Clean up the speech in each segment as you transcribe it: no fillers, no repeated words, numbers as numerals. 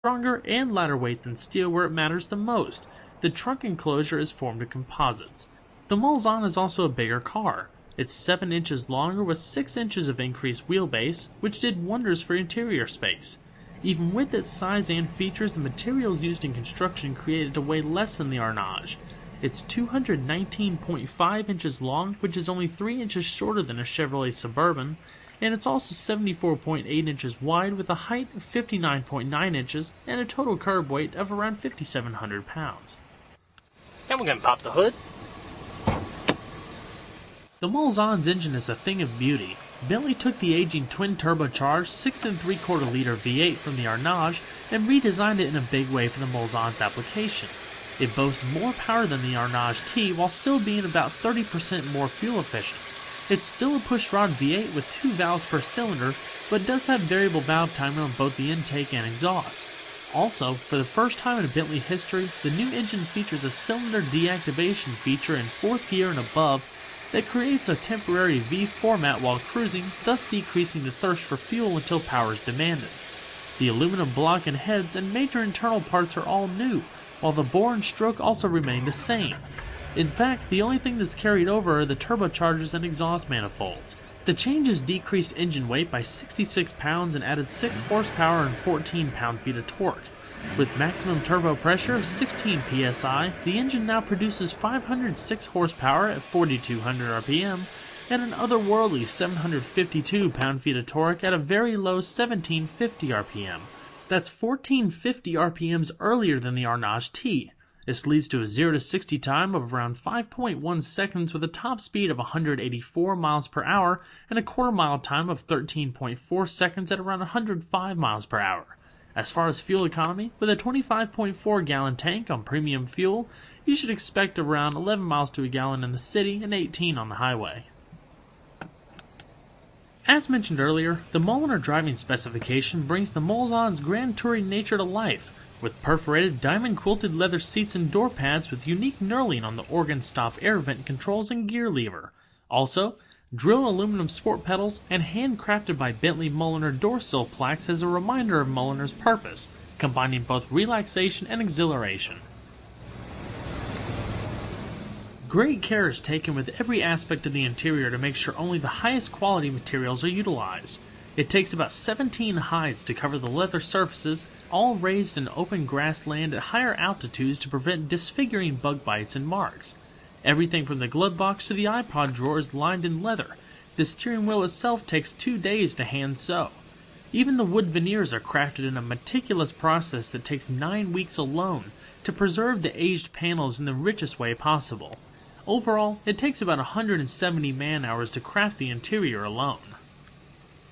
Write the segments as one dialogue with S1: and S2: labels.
S1: stronger and lighter weight than steel where it matters the most. The trunk enclosure is formed of composites. The Mulsanne is also a bigger car. It's 7 inches longer with 6 inches of increased wheelbase, which did wonders for interior space. Even with its size and features, the materials used in construction create it to weigh less than the Arnage. It's 219.5 inches long, which is only 3 inches shorter than a Chevrolet Suburban, and it's also 74.8 inches wide with a height of 59.9 inches and a total curb weight of around 5,700 pounds.
S2: And we're going to pop the hood.
S1: The Mulsanne's engine is a thing of beauty. Bentley took the aging twin-turbocharged 6 3/4 liter V8 from the Arnage and redesigned it in a big way for the Mulsanne's application. It boasts more power than the Arnage T while still being about 30% more fuel efficient. It's still a pushrod V8 with 2 valves per cylinder, but does have variable valve timing on both the intake and exhaust. Also, for the first time in Bentley history, the new engine features a cylinder deactivation feature in 4th gear and above that creates a temporary V format while cruising, thus decreasing the thirst for fuel until power is demanded. The aluminum block and heads and major internal parts are all new, while the bore and stroke also remain the same. In fact, the only thing that's carried over are the turbochargers and exhaust manifolds. The changes decreased engine weight by 66 pounds and added 6 horsepower and 14 pound-feet of torque. With maximum turbo pressure of 16 psi, the engine now produces 506 horsepower at 4,200 rpm and an otherworldly 752 pound-feet of torque at a very low 1,750 rpm. That's 1,450 rpms earlier than the Arnage T. This leads to a 0 to 60 time of around 5.1 seconds with a top speed of 184 miles per hour and a quarter-mile time of 13.4 seconds at around 105 miles per hour. As far as fuel economy, with a 25.4-gallon tank on premium fuel, you should expect around 11 miles to a gallon in the city and 18 on the highway. As mentioned earlier, the Mulliner driving specification brings the Mulsanne's grand touring nature to life, with perforated diamond-quilted leather seats and door pads with unique knurling on the organ-stop air vent controls and gear lever. Also, drill aluminum sport pedals and handcrafted by Bentley Mulliner door sill plaques as a reminder of Mulliner's purpose, combining both relaxation and exhilaration. Great care is taken with every aspect of the interior to make sure only the highest quality materials are utilized. It takes about 17 hides to cover the leather surfaces, all raised in open grassland at higher altitudes to prevent disfiguring bug bites and marks. Everything from the glove box to the iPod drawer is lined in leather. The steering wheel itself takes 2 days to hand sew. Even the wood veneers are crafted in a meticulous process that takes 9 weeks alone to preserve the aged panels in the richest way possible. Overall, it takes about 170 man-hours to craft the interior alone.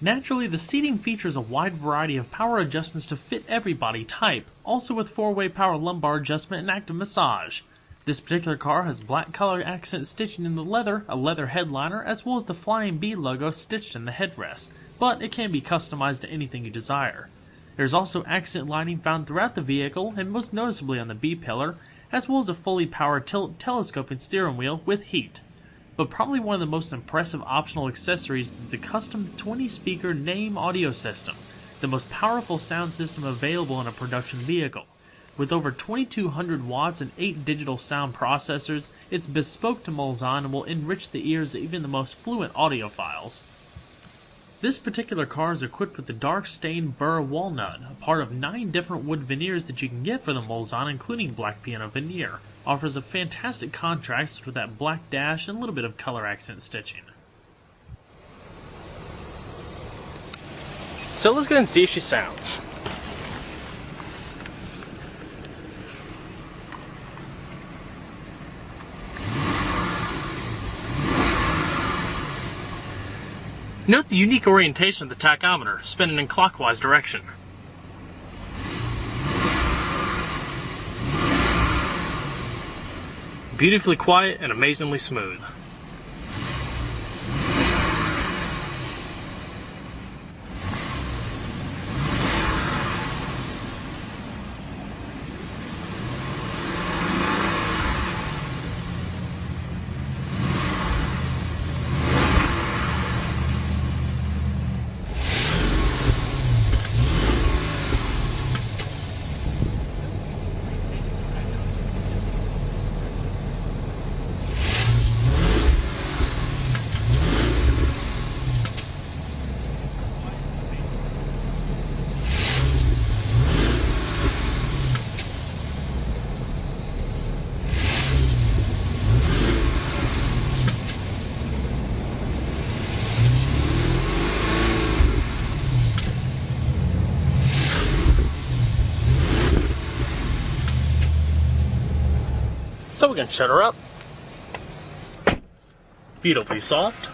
S1: Naturally, the seating features a wide variety of power adjustments to fit every body type, also with 4-way power lumbar adjustment and active massage. This particular car has black color accent stitching in the leather, a leather headliner, as well as the Flying B logo stitched in the headrest, but it can be customized to anything you desire. There's also accent lighting found throughout the vehicle, and most noticeably on the B-pillar, as well as a fully powered telescoping steering wheel with heat. But probably one of the most impressive optional accessories is the custom 20-speaker NAME audio system, the most powerful sound system available in a production vehicle. With over 2,200 watts and 8 digital sound processors, it's bespoke to Mulsanne and will enrich the ears of even the most fluent audiophiles. This particular car is equipped with the dark stained burr walnut, a part of 9 different wood veneers that you can get for the Mulsanne, including black piano veneer. Offers a fantastic contrast with that black dash and a little bit of color accent stitching.
S2: So let's go ahead and see if she sounds. Note the unique orientation of the tachometer, spinning in clockwise direction. Beautifully quiet and amazingly smooth. So we're going to shut her up. Beautifully soft.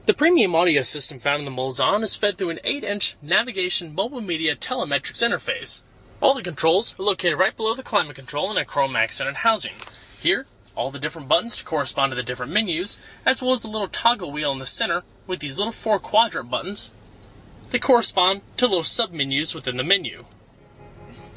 S2: The premium audio system found in the Mulsanne is fed through an 8-inch navigation mobile media telemetrics interface. All the controls are located right below the climate control in a chrome accented housing. Here, all the different buttons correspond to the different menus, as well as the little toggle wheel in the center with these little 4-quadrant buttons that correspond to little sub-menus within the menu.
S3: It's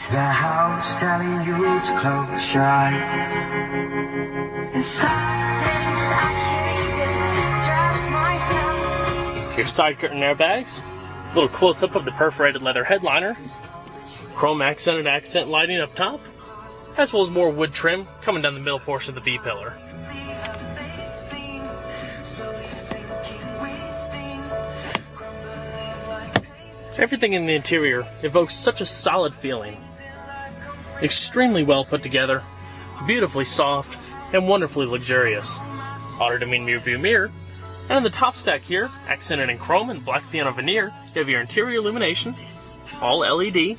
S3: the house telling you to close your eyes.
S2: Your side curtain airbags, a little close-up of the perforated leather headliner, chrome accented accent lighting up top, as well as more wood trim coming down the middle portion of the B-pillar. Everything in the interior evokes such a solid feeling. Extremely well put together, beautifully soft, and wonderfully luxurious. Auto-dimming rear view mirror, and on the top stack here, accented in chrome and black piano veneer, you have your interior illumination, all LED,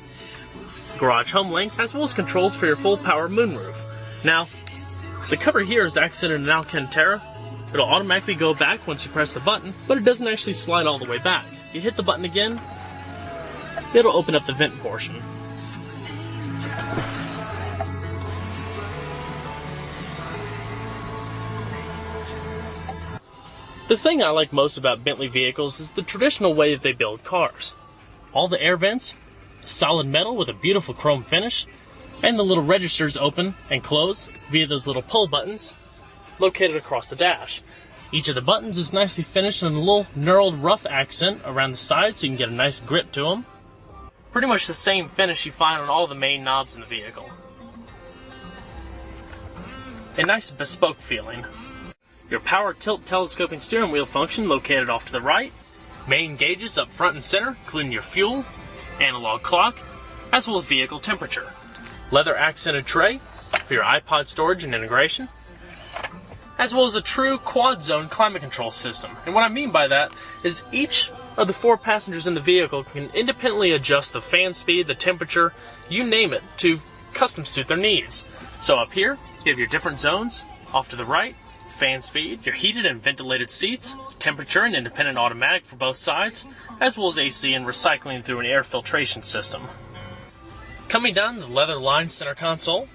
S2: garage home link, as well as controls for your full power moonroof. Now, the cover here is accented in Alcantara. It'll automatically go back once you press the button, but it doesn't actually slide all the way back. You hit the button again, it'll open up the vent portion. The thing I like most about Bentley vehicles is the traditional way that they build cars. All the air vents, solid metal with a beautiful chrome finish, and the little registers open and close via those little pull buttons located across the dash. Each of the buttons is nicely finished in a little knurled rough accent around the side so you can get a nice grip to them. Pretty much the same finish you find on all the main knobs in the vehicle. A nice bespoke feeling. Your power tilt telescoping steering wheel function located off to the right. Main gauges up front and center, including your fuel, analog clock, as well as vehicle temperature. Leather accented tray for your iPod storage and integration, as well as a true quad zone climate control system. And what I mean by that is each of the 4 passengers in the vehicle can independently adjust the fan speed, the temperature, you name it, to custom suit their needs. So up here, you have your different zones. Off to the right, fan speed, your heated and ventilated seats, temperature and independent automatic for both sides, as well as AC and recycling through an air filtration system. Coming down the leather-lined center console,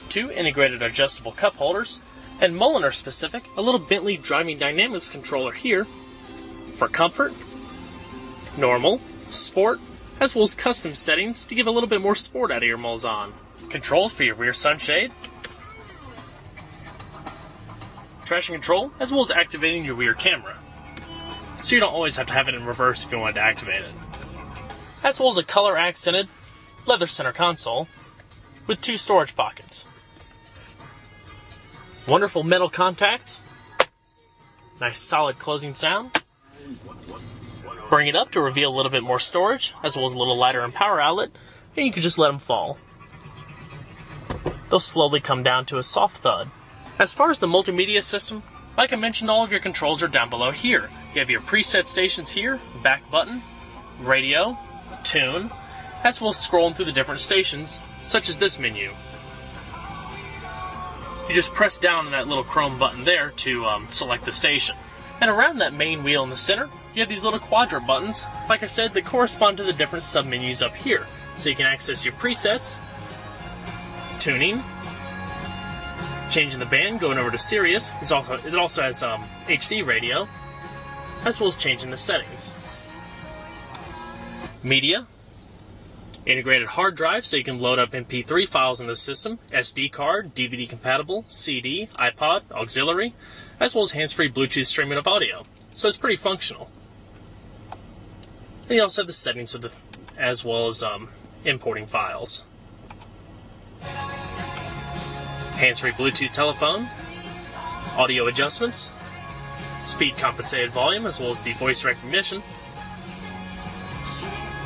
S2: 2 integrated adjustable cup holders, and Mulliner specific, a little Bentley driving dynamics controller here for comfort, normal, sport, as well as custom settings to give a little bit more sport out of your Mulsanne. Controls for your rear sunshade, traction control, as well as activating your rear camera, so you don't always have to have it in reverse if you want to activate it. As well as a color accented leather center console with 2 storage pockets. Wonderful metal contacts, nice solid closing sound. Bring it up to reveal a little bit more storage, as well as a little lighter and power outlet, and you can just let them fall. They'll slowly come down to a soft thud. As far as the multimedia system, like I mentioned, all of your controls are down below here. You have your preset stations here, back button, radio, tune, as well as scrolling through the different stations, such as this menu. You just press down on that little chrome button there to select the station. And around that main wheel in the center, you have these little quadrant buttons, like I said, that correspond to the different sub-menus up here. So you can access your presets, tuning, changing the band, going over to Sirius. It also has HD radio, as well as changing the settings. Media, integrated hard drive so you can load up MP3 files in the system, SD card, DVD compatible, CD, iPod, auxiliary, as well as hands-free Bluetooth streaming of audio. So it's pretty functional. And you also have the settings of as well as importing files. Hands-free Bluetooth telephone, audio adjustments, speed compensated volume, as well as the voice recognition.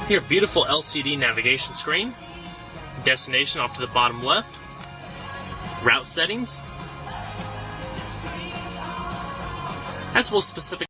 S2: Here, beautiful LCD navigation screen, destination off to the bottom left, route settings, as well as specific